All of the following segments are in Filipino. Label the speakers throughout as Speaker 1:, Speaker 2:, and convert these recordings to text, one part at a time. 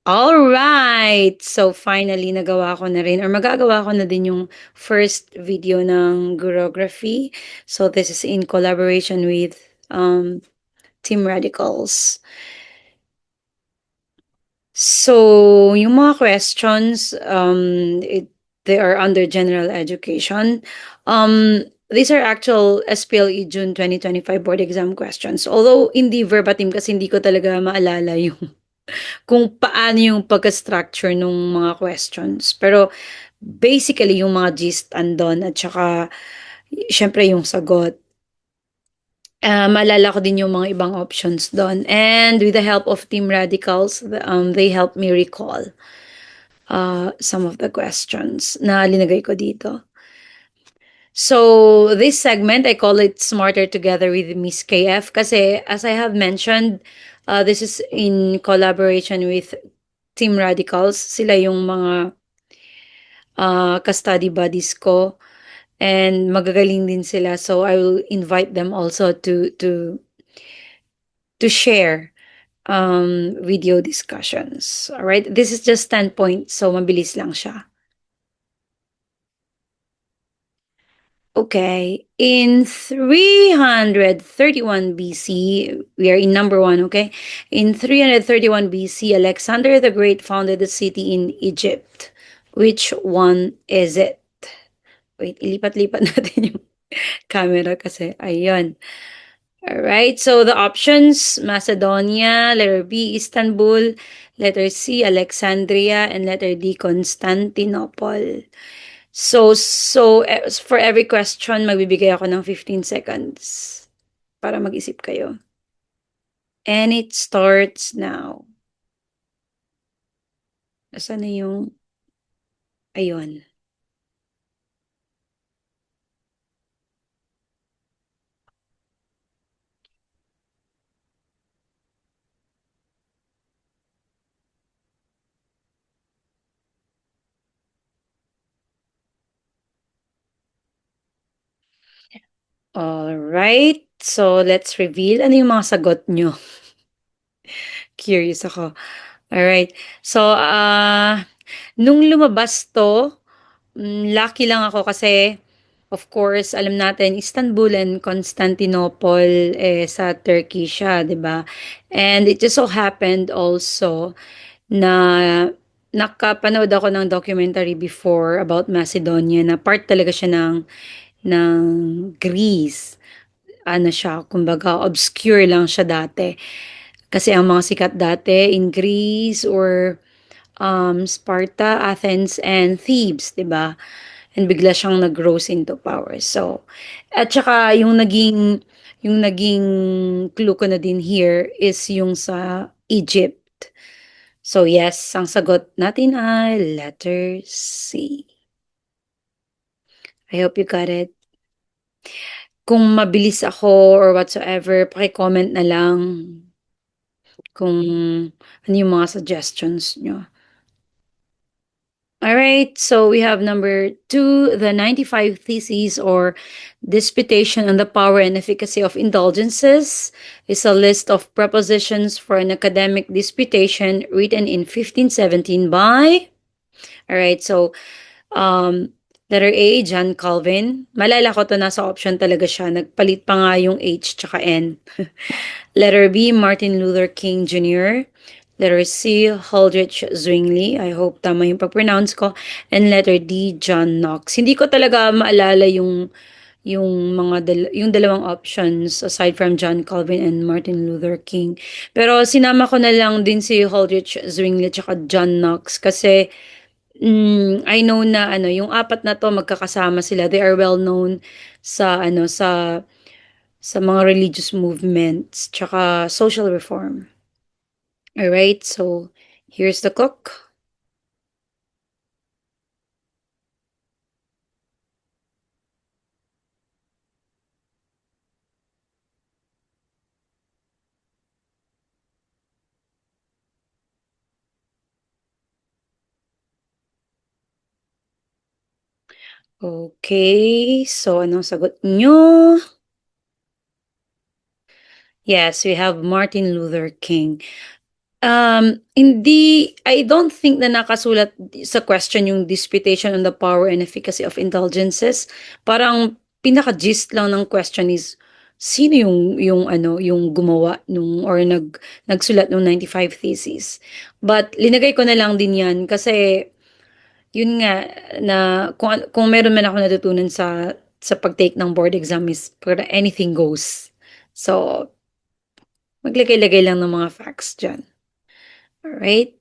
Speaker 1: Alright! So, finally nagawa ko na rin or magagawa ko na din yung first video ng Gurography. So, this is in collaboration with Team Radicals. So, yung mga questions, they are under general education. These are actual SPLE June 2025 board exam questions. Although hindi verbatim kasi hindi ko talaga maalala yung kung paano yung pagka-structure nung mga questions. Pero basically yung mga gist andon at saka syempre yung sagot. Maalala ko din yung mga ibang options doon. And with the help of Team Radicals, they helped me recall some of the questions na linagay ko dito. So, this segment, I call it Smarter Together with Miss KF kasi as I have mentioned, this is in collaboration with Team Radicals. Sila yung mga ka-study buddies ko and magagaling din sila. So, I will invite them also to share video discussions. All right? This is just 10 points, so mabilis lang siya. Okay, in 331 BC, we are in number one, okay? In 331 BC, Alexander the Great founded a city in Egypt. Which one is it? Wait, ilipat-lipat natin yung camera kasi, ayun. Alright, so the options, Macedonia, letter B, Istanbul, letter C, Alexandria, and letter D, Constantinople. So for every question, magbibigay ako ng 15 seconds para mag-isip kayo. And it starts now. Nasaan na yung... Ayun. Alright. So, let's reveal. Ano yung mga sagot nyo? Curious ako. Alright. So, nung lumabas to, lucky lang ako kasi, of course, alam natin, Istanbul and Constantinople, sa Turkey siya, di ba? And it just so happened also na nakapanood ako ng documentary before about Macedonia na part talaga siya ng Greece. Ano siya, kumbaga obscure lang siya dati. Kasi ang mga sikat dati in Greece or Sparta, Athens, and Thebes, 'di ba? And bigla siyang nag-rose into power. So, at saka yung naging clue ko na din here is yung sa Egypt. So yes, ang sagot natin ay letter C. I hope you got it. Kung mabilis ako or whatsoever, paki-comment na lang kung ano yung mga suggestions nyo. All right, so we have number 2, the 95 Theses or Disputation on the Power and Efficacy of Indulgences is a list of propositions for an academic disputation written in 1517 by... All right, so letter A, John Calvin. Malala ko to, nasa option talaga siya. Nagpalit pa nga yung H tsaka N. Letter B, Martin Luther King Jr. Letter C, Aldrich Zwingli. I hope tama yung pag-pronounce ko. And letter D, John Knox. Hindi ko talaga maalala yung dalawang options aside from John Calvin and Martin Luther King. Pero sinama ko na lang din si Aldrich Zwingli at John Knox kasi I know na yung apat na to magkakasama sila. They are well known sa mga religious movements tsaka social reform. Alright, so here's the clock. Okay, so anong sagot nyo? Yes, we have Martin Luther King. I don't think na nakasulat sa question yung disputation on the power and efficacy of indulgences. Parang pinaka-gist lang ng question is sino yung ano, yung gumawa nung or nagsulat nung 95 thesis. But linagay ko na lang din 'yan kasi yun nga na kung meron man ako natutunan sa pag-take ng board exam is para anything goes. So, maglagay-lagay lang ng mga facts diyan. Alright?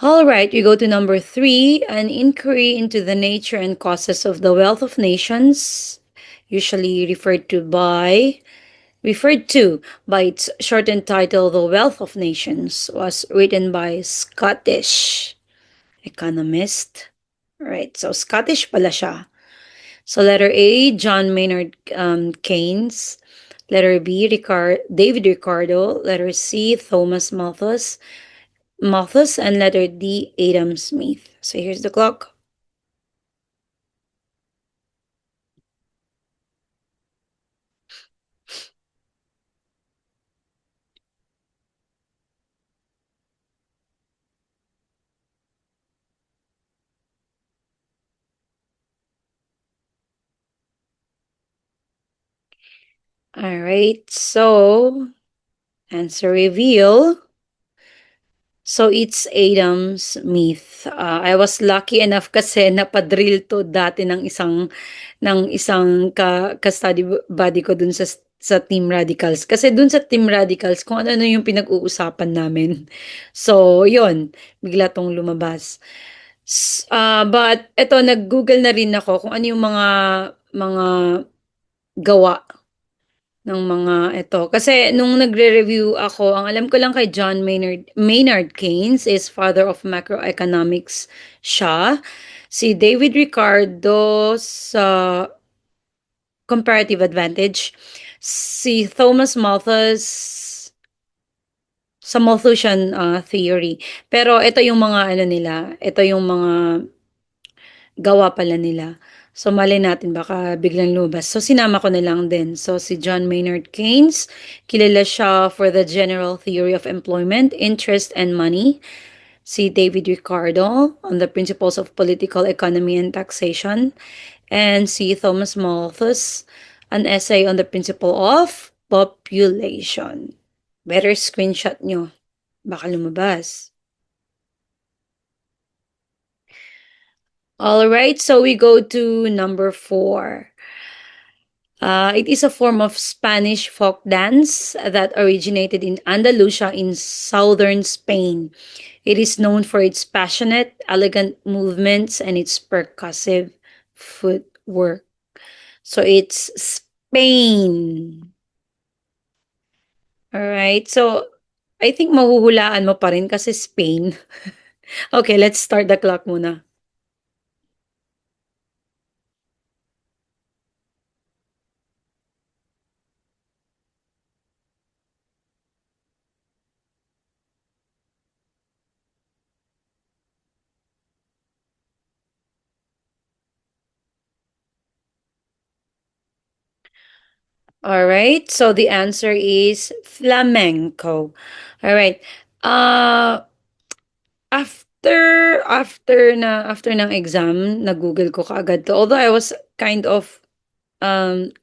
Speaker 1: All right, we go to number three, an inquiry into the nature and causes of the wealth of nations, usually referred to by its shortened title, The Wealth of Nations, was written by Scottish economist. Right, so Scottish pala siya. So letter A, John Maynard Keynes. Letter B, David Ricardo. Letter C, Thomas Malthus, and letter D, Adam Smith. So here's the clock. All right, so answer reveal. So it's Adam Smith. I was lucky enough kasi napadrill to dati ng isang ka-study buddy ko dun sa Team Radicals. Kasi dun sa Team Radicals, kung ano-ano yung pinag-uusapan namin. So, yon bigla tong lumabas. But eto, nag-Google na rin ako kung ano yung mga gawa ng mga ito. Kasi nung nagre-review ako, ang alam ko lang kay John Maynard Keynes is father of macroeconomics siya. Si David Ricardo sa comparative advantage. Si Thomas Malthus sa Malthusian theory. Pero ito yung mga ano nila, ito yung mga gawa pala nila. So, malay natin baka biglang lumabas. So, sinama ko na lang din. So, si John Maynard Keynes, kilala siya for the general theory of employment, interest, and money. Si David Ricardo on the principles of political economy and taxation. And si Thomas Malthus, an essay on the principle of population. Better screenshot nyo. Baka lumabas. All right, so we go to number 4. It is a form of Spanish folk dance that originated in Andalusia in southern Spain. It is known for its passionate, elegant movements and its percussive footwork. So it's Spain. All right, so I think mahuhulaan mo pa rin kasi Spain. Okay, let's start the clock muna. All right, so the answer is flamenco. All right. Uh, after ng exam, nag-Google ko kaagad 'to. Although I was kind of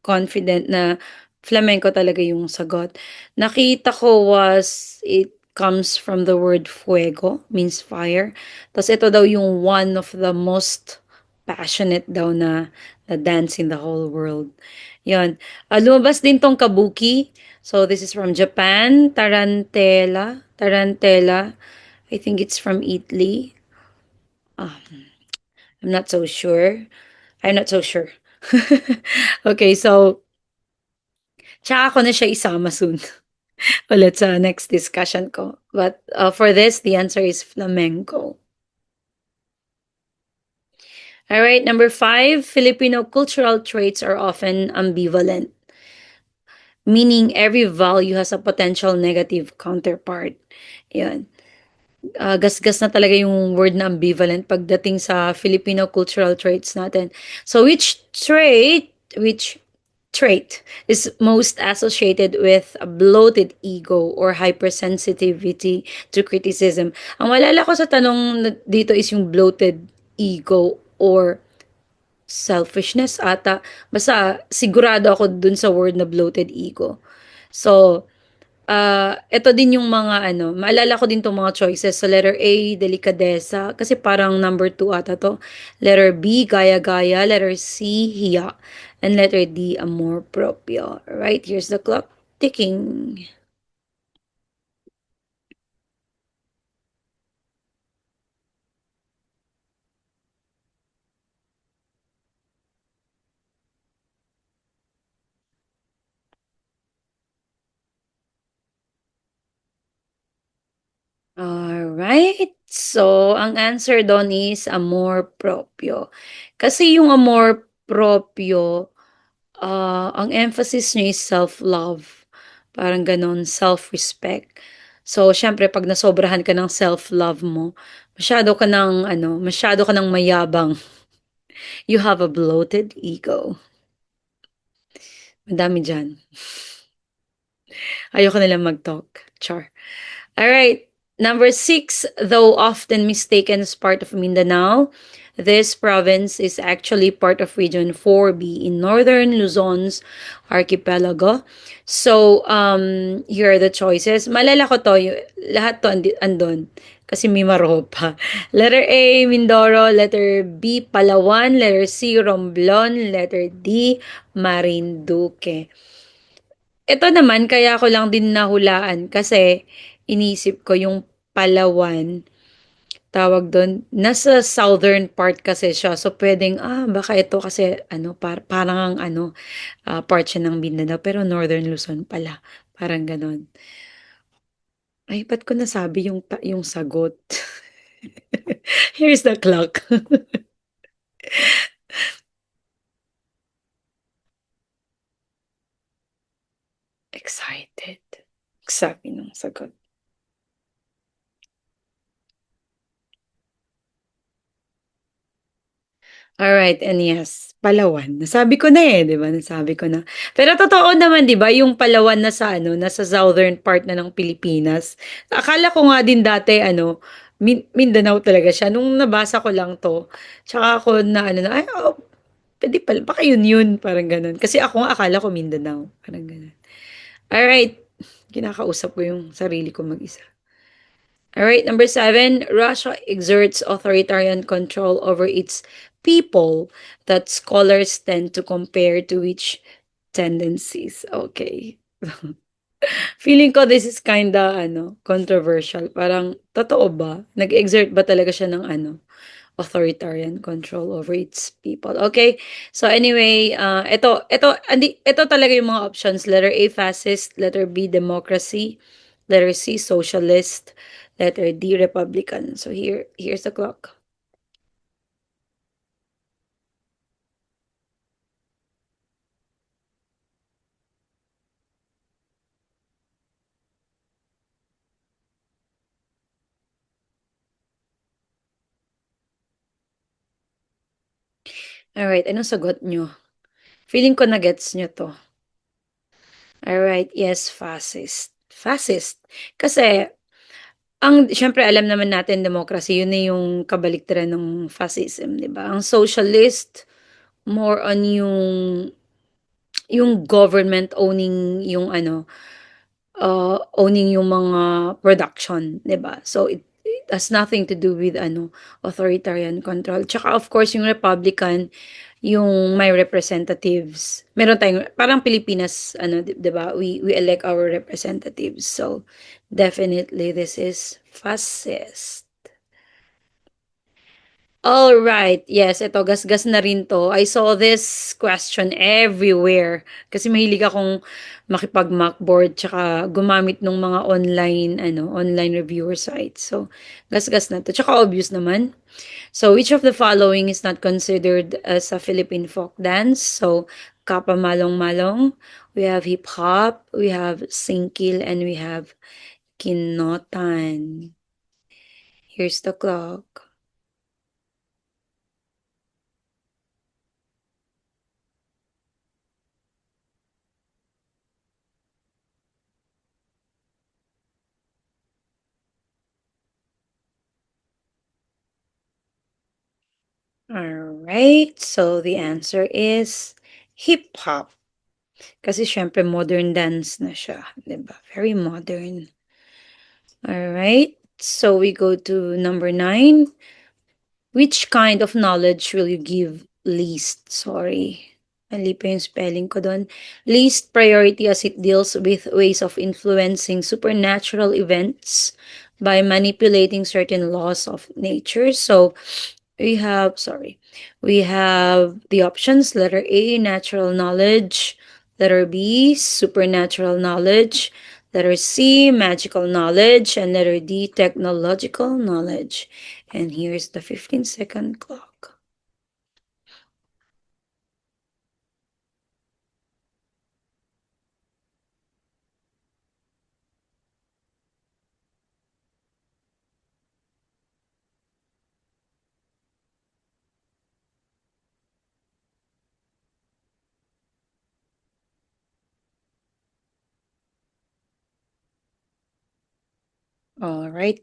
Speaker 1: confident na flamenco talaga yung sagot. Nakita ko was it comes from the word fuego, means fire. Tapos ito daw yung one of the most passionate daw na dance in the whole world. Yun. Lumabas din tong kabuki. So this is from Japan. Tarantella. Tarantella. I think it's from Italy. I'm not so sure. I'm not so sure. Okay, so tsaka ko na siya isama soon ulit sa next discussion ko. But for this, the answer is flamenco. All right, number 5, Filipino cultural traits are often ambivalent, meaning every value has a potential negative counterpart. Yan. Gasgas na talaga yung word na ambivalent pagdating sa Filipino cultural traits natin. So which trait is most associated with a bloated ego or hypersensitivity to criticism? Ang malala ko sa tanong dito is yung bloated ego or selfishness ata. Basta sigurado ako dun sa word na bloated ego. So, eto din yung mga ano, maalala ko din 'tong mga choices. So, letter A, delikadesa, kasi parang number 2 ata 'to. Letter B, gaya-gaya. Letter C, hiya. And letter D, amor propio. Right, here's the clock ticking. Alright. So, ang answer do'n is amor propio. Kasi yung amor propio, ang emphasis niya is self-love, parang gano'n, self-respect. So, siyempre 'pag nasobrahan ka ng self-love mo, masyado ka ng mayabang. You have a bloated ego. Madami diyan. Ayoko nilang mag-talk, char. Alright, number 6, though often mistaken as part of Mindanao, this province is actually part of Region 4B in northern Luzon's archipelago. So, here are the choices. Malala ko to, lahat to andun. Kasi may Maropa. Letter A, Mindoro. Letter B, Palawan. Letter C, Romblon. Letter D, Marinduque. Ito naman kaya ko lang din nahulaan kasi inisip ko yung Palawan, tawag dun, nasa southern part kasi siya. So, puwedeng, baka ito kasi ano, parang ang ano, part siya ng Mindanao pero Northern Luzon pala, parang gano'n. Ay, ba't ko nasabi yung sagot? Here's the clock. Excited. Sabi nung sagot. Alright, and yes, Palawan. Nasabi ko na, eh, 'di ba, nasabi ko na. Pero totoo naman 'di ba, yung Palawan nasa ano, nasa southern part na ng Pilipinas. Akala ko nga din dati ano, Mindanao talaga siya. Nung nabasa ko lang 'to, tsaka ako na ano na, "Ay, puwede pala, baka yun yun." Parang gano'n. Kasi ako nga akala ko Mindanao, parang gano'n. Alright, kinakausap ko yung sarili ko mag-isa. All right, number 7, Russia exerts authoritarian control over its people that scholars tend to compare to which tendencies. Okay. Feeling ko this is kinda ano, controversial. Parang totoo ba? Nag-exert ba talaga siya ng ano, authoritarian control over its people? Okay. So anyway, ito talaga yung mga options. Letter A, fascist. Letter B, democracy. Letter C, socialist. Letter D, Republican. So here's the clock. Alright, anong sagot nyo? Feeling ko na gets nyo to. Alright, yes, fascist. Fascist. Kasi, siyempre alam naman natin democracy, yun na yung kabaliktaran ng fascism, di ba? Ang socialist, more on yung government owning yung ano, owning yung mga production, 'di ba? So it has nothing to do with ano, authoritarian control. Tsaka of course yung Republican, yung may representatives. Meron tayong parang Pilipinas ano, 'di ba? We elect our representatives. So definitely this is fascist. All right. Yes, eto gasgas na rin 'to. I saw this question everywhere kasi mahilig akong makipag-mockboard tsaka gumamit ng mga online reviewer sites. So, gasgas na 'to. Tsaka obvious naman. So, which of the following is not considered as a Philippine folk dance? So, Kapa Malong-Malong, we have hip hop, we have singkil, and we have kinotan. Here's the clock. Alright, so the answer is hip-hop. Kasi siyempre modern dance na siya, 'di ba? Very modern. Alright, so we go to number 9. Which kind of knowledge will you give least? Sorry. Mali pa yung spelling ko doon. Least priority as it deals with ways of influencing supernatural events by manipulating certain laws of nature. So we have the options. Letter A, natural knowledge. Letter B, supernatural knowledge. Letter C, magical knowledge. And letter D, technological knowledge. And here's the 15-second clock. All right.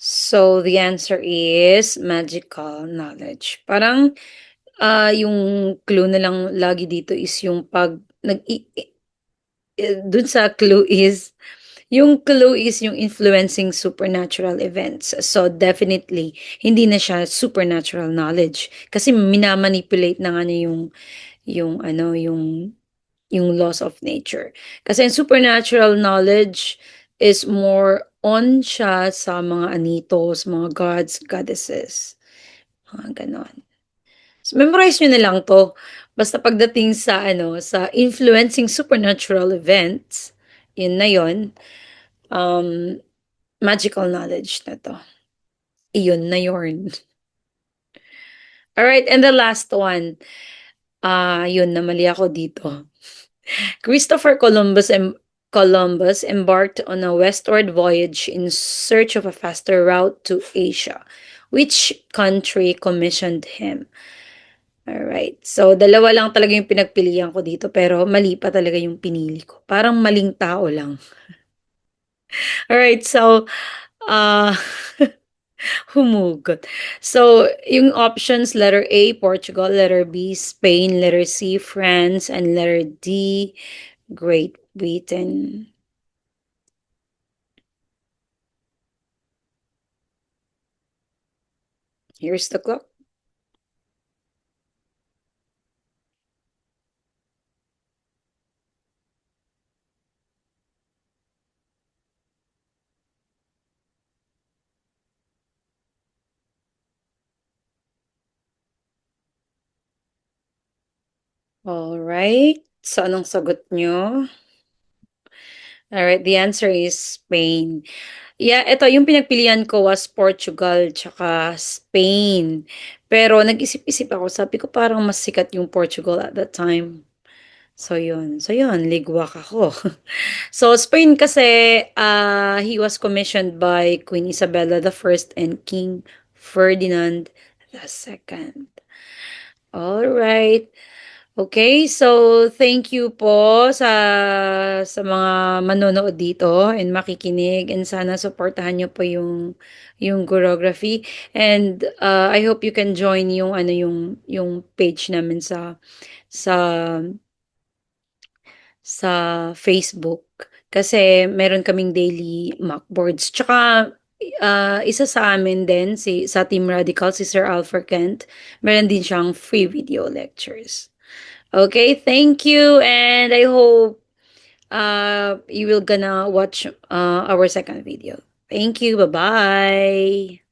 Speaker 1: So the answer is magical knowledge. Parang yung clue na lang lagi dito is yung pag dun sa clue is yung influencing supernatural events. So definitely hindi na siya supernatural knowledge kasi minamanipulate na nga niya yung ano yung laws of nature. Kasi yung supernatural knowledge is more on siya sa mga anitos, mga gods, goddesses, mga ganon. So, memorize nyo na lang to. Basta pagdating sa sa influencing supernatural events, yun na yun, um, magical knowledge na to. Iyon na yun. Alright, and the last one. Yun, namali ako dito. Christopher Columbus embarked on a westward voyage in search of a faster route to Asia. Which country commissioned him? Alright. So, dalawa lang talaga yung pinagpilian ko dito, pero mali pa talaga yung pinili ko. Parang maling tao lang. Alright, so, uh, humugot. So, yung options, letter A, Portugal, letter B, Spain, letter C, France, and letter D, Great Britain. Here's the clock. Alright. So, anong sagot nyo? Alright, the answer is Spain. Yeah, ito yung pinagpilian ko was Portugal tsaka Spain. Pero nag-isip-isip ako, sabi ko parang mas sikat yung Portugal at that time. So yun. So yun, ligwak ako. So Spain kasi he was commissioned by Queen Isabella the First and King Ferdinand the Second. All right. Okay, so thank you po sa mga manonood dito and makikinig, and sana suportahan niyo po yung choreography, and I hope you can join yung page namin sa sa Facebook kasi meron kaming daily mock boards. Tsaka isa sa amin din sa Team Radical, si Sir Alfred Kent, meron din siyang free video lectures. Okay, thank you, and I hope you will gonna watch our second video. Thank you. Bye-bye.